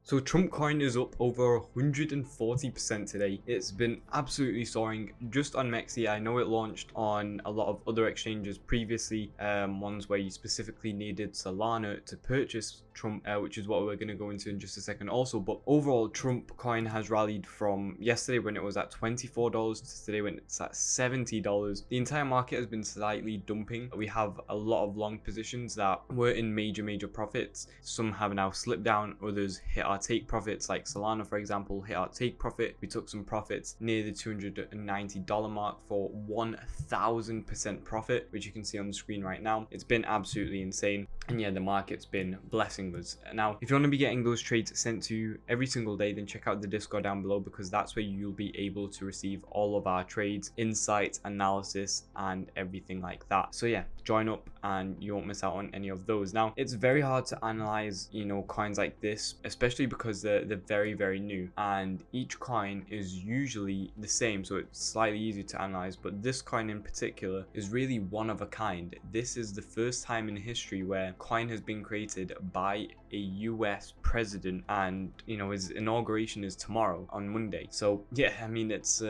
So Trump coin is up over 140% today. It's been absolutely soaring just on Mexi. I know it launched on a lot of other exchanges previously, ones where you specifically needed Solana to purchase Trump, which is what we're going to go into in just a second also. But overall, Trump coin has rallied from yesterday when it was at $24 to today when it's at $70. The entire market has been slightly dumping. We have a lot of long positions that were in major profits. Some have now slipped down, others hit our take profits, like Solana for example hit our take profit. We took some profits near the $290 mark for 1000% profit, which you can see on the screen right now. It's been absolutely insane, and yeah, the market's been blessing us. Now if you want to be getting those trades sent to you every single day, then check out the Discord down below, because that's where you'll be able to receive all of our trades, insights, analysis, and everything like that. So yeah, join up and you won't miss out on any of those. Now it's very hard to analyze, coins like this, especially because they're very new, and each coin is usually the same, so it's slightly easier to analyze. But this coin in particular is really one of a kind. This is the first time in history where coin has been created by a US president, and his inauguration is tomorrow on Monday. So yeah, I mean, it's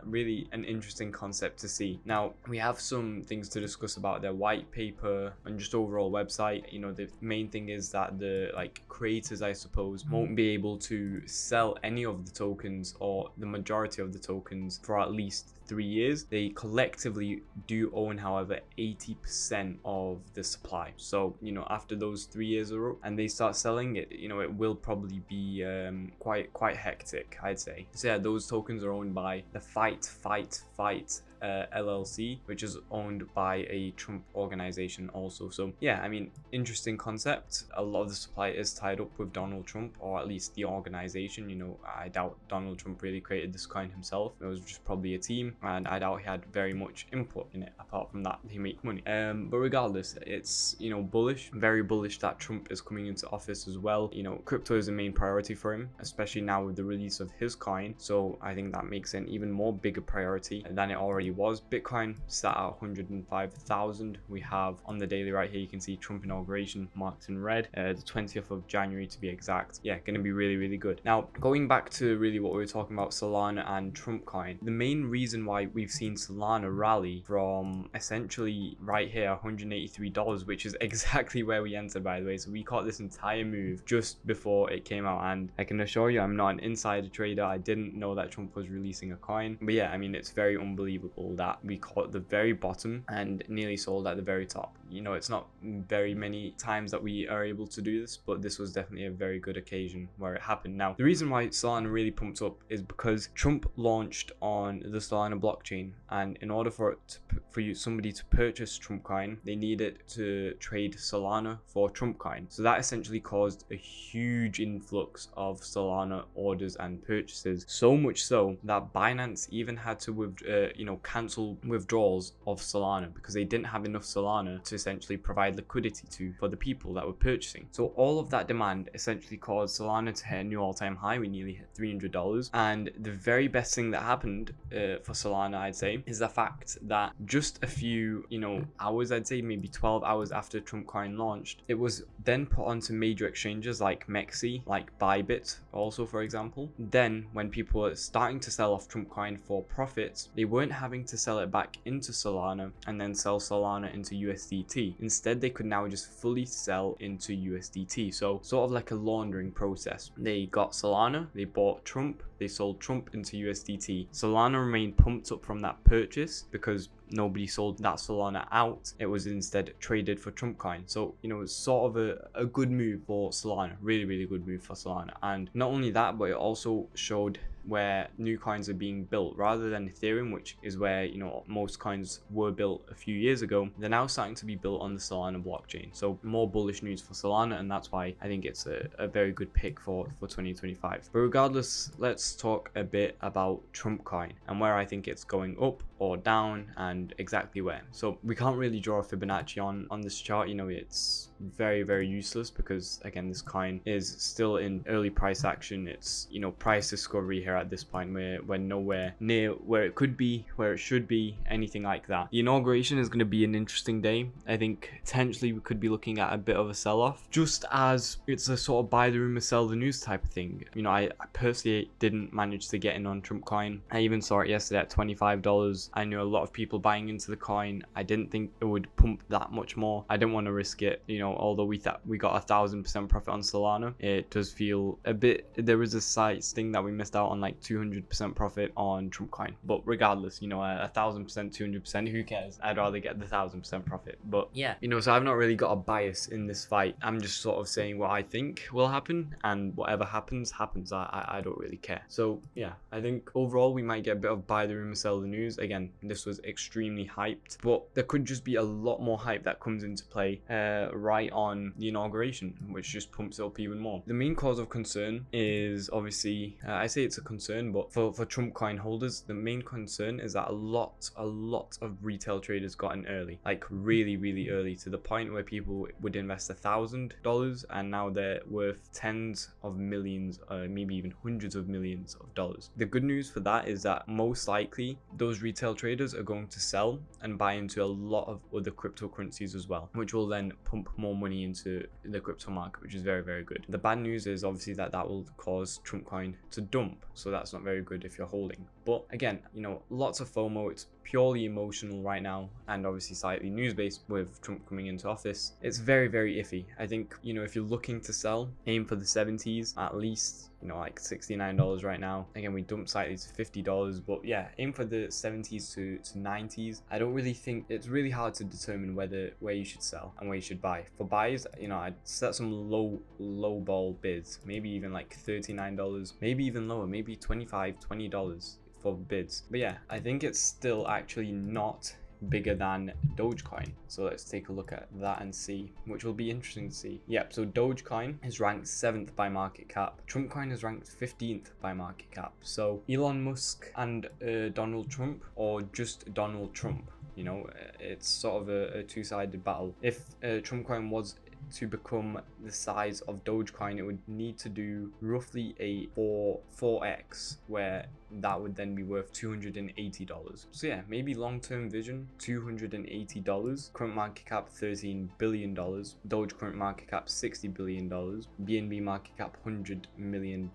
really an interesting concept to see. Now we have some things to discuss about their white paper and just overall website. The main thing is that the creators, I suppose, won't be able to sell any of the tokens, or the majority of the tokens, for at least 3 years. They collectively do own, however, 80% of the supply. So after those 3 years are up and they start selling it, it will probably be quite hectic, I'd say. So yeah, those tokens are owned by the Fight LLC, which is owned by a Trump organization also. So yeah, I mean, interesting concept. A lot of the supply is tied up with Donald Trump, or at least the organization. I doubt Donald Trump really created this coin himself. It was just probably a team, and I doubt he had very much input in it. Apart from that, he make money. But regardless, it's bullish, very bullish that Trump is coming into office as well. Crypto is a main priority for him, especially now with the release of his coin. So I think that makes it an even more bigger priority than it already was. Bitcoin sat at 105,000. We have on the daily right here, you can see Trump inauguration marked in red, the 20th of January to be exact. Yeah, gonna be really good. Now going back to really what we were talking about, Solana and Trump coin, the main reason why we've seen Solana rally from essentially right here $183, which is exactly where we entered, by the way. So we caught this entire move just before it came out, and I can assure you I'm not an insider trader. I didn't know that Trump was releasing a coin. But yeah, I mean, it's very unbelievable that we caught the very bottom and nearly sold at the very top. It's not very many times that we are able to do this, but this was definitely a very good occasion where it happened. Now the reason why Solana really pumped up is because Trump launched on the Solana blockchain, and in order for somebody to purchase Trump coin, they needed to trade Solana for Trump coin. So that essentially caused a huge influx of Solana orders and purchases, so much so that Binance even had to cancel withdrawals of Solana because they didn't have enough Solana to essentially provide liquidity for the people that were purchasing. So all of that demand essentially caused Solana to hit a new all-time high. We nearly hit $300, and the very best thing that happened for Solana, I'd say, is the fact that just a few hours, I'd say maybe 12 hours after Trump coin launched, it was then put onto major exchanges like Mexi, like Bybit also, for example. Then when people were starting to sell off Trump coin for profits, they weren't having to sell it back into Solana and then sell Solana into USDT. Instead, they could now just fully sell into USDT. So sort of like a laundering process. They got Solana, they bought Trump, they sold Trump into USDT. Solana remained pumped up from that purchase because nobody sold that Solana out. It was instead traded for Trump coin. So it's sort of a good move for Solana. Really good move for Solana. And not only that, but it also showed where new coins are being built. Rather than Ethereum, which is where most coins were built a few years ago, they're now starting to be built on the Solana blockchain. So more bullish news for Solana, and that's why I think it's a very good pick for 2025. But regardless, let's talk a bit about Trump coin and where I think it's going up or down, and and exactly where. So we can't really draw a Fibonacci on this chart. You know, it's very, very useless because again, this coin is still in early price action. It's, you know, price discovery here at this point. We're nowhere near where it could be, where it should be, anything like that. The inauguration is going to be an interesting day. I think potentially we could be looking at a bit of a sell-off, just as it's a sort of buy the rumor, sell the news type of thing. You know, I personally didn't manage to get in on Trump coin. I even saw it yesterday at $25. I knew a lot of people buying into the coin. I didn't think it would pump that much more. I didn't want to risk it. You know, although we thought we got 1,000% profit on Solana, it does feel a bit, there was a slight sting that we missed out on like 200% profit on Trump coin. But regardless, you know, 1,000%, 200%, who cares? I'd rather get the 1,000% profit. But yeah, you know, so I've not really got a bias in this fight. I'm just sort of saying what I think will happen, and whatever happens. I don't really care. So yeah, I think overall we might get a bit of buy the rumor, sell the news. Again, this was extremely hyped, but there could just be a lot more hype that comes into play right on the inauguration, which just pumps it up even more. The main cause of concern is obviously, I say it's a concern, but for Trump coin holders, the main concern is that a lot of retail traders got in early, like really early, to the point where people would invest $1,000 and now they're worth tens of millions, maybe even hundreds of millions of dollars. The good news for that is that most likely those retail traders are going to sell and buy into a lot of other cryptocurrencies as well, which will then pump more money into the crypto market, which is very good. The bad news is obviously that will cause Trump coin to dump, so that's not very good if you're holding. But again, you know, lots of FOMO. It's purely emotional right now, and obviously slightly news-based with Trump coming into office. It's very iffy. I think, you know, if you're looking to sell, aim for the 70s at least. You know, like $69 right now. Again, we dumped slightly to $50, but yeah, aim for the 70s to 90s. I don't really think, it's really hard to determine where you should sell and where you should buy. For buys, you know, I'd set some low ball bids, maybe even like $39, maybe even lower, maybe $20 for bids. But yeah, I think it's still actually not bigger than Dogecoin. So let's take a look at that and see, which will be interesting to see. Yep, so Dogecoin is ranked 7th by market cap. Trump coin is ranked 15th by market cap. So Elon Musk and Donald Trump, or just Donald Trump, you know, it's sort of a two-sided battle. If Trump coin was to become the size of Dogecoin, it would need to do roughly a 4x, where that would then be worth $280. So yeah, maybe long-term vision, $280. Current market cap $13 billion. Doge current market cap $60 billion. BNB market cap $100 million.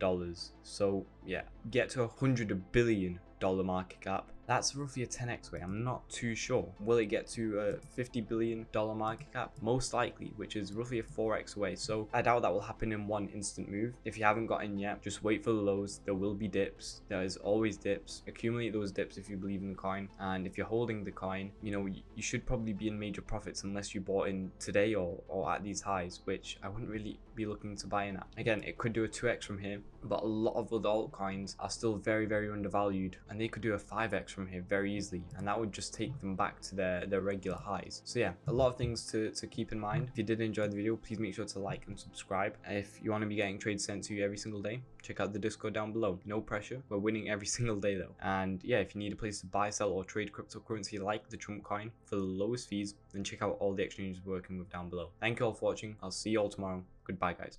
So yeah, get to $100 billion market cap. That's roughly a 10x way. I'm not too sure. Will it get to a $50 billion market cap? Most likely, which is roughly a 4x away. So I doubt that will happen in one instant move. If you haven't got in yet, just wait for the lows. There will be dips. There is always dips. Accumulate those dips if you believe in the coin. And if you're holding the coin, you know, you should probably be in major profits unless you bought in today or at these highs, which I wouldn't really be looking to buy in at. Again, it could do a 2x from here, but a lot of other altcoins are still very undervalued, and they could do a 5x from here very easily, and that would just take them back to their regular highs. So yeah, a lot of things to keep in mind. If you did enjoy the video, please make sure to like and subscribe. If you want to be getting trades sent to you every single day, check out the Discord down below. No pressure, we're winning every single day though. And yeah, if you need a place to buy, sell, or trade cryptocurrency like the Trump coin for the lowest fees, then check out all the exchanges we're working with down below. Thank you all for watching. I'll see you all tomorrow. Goodbye guys.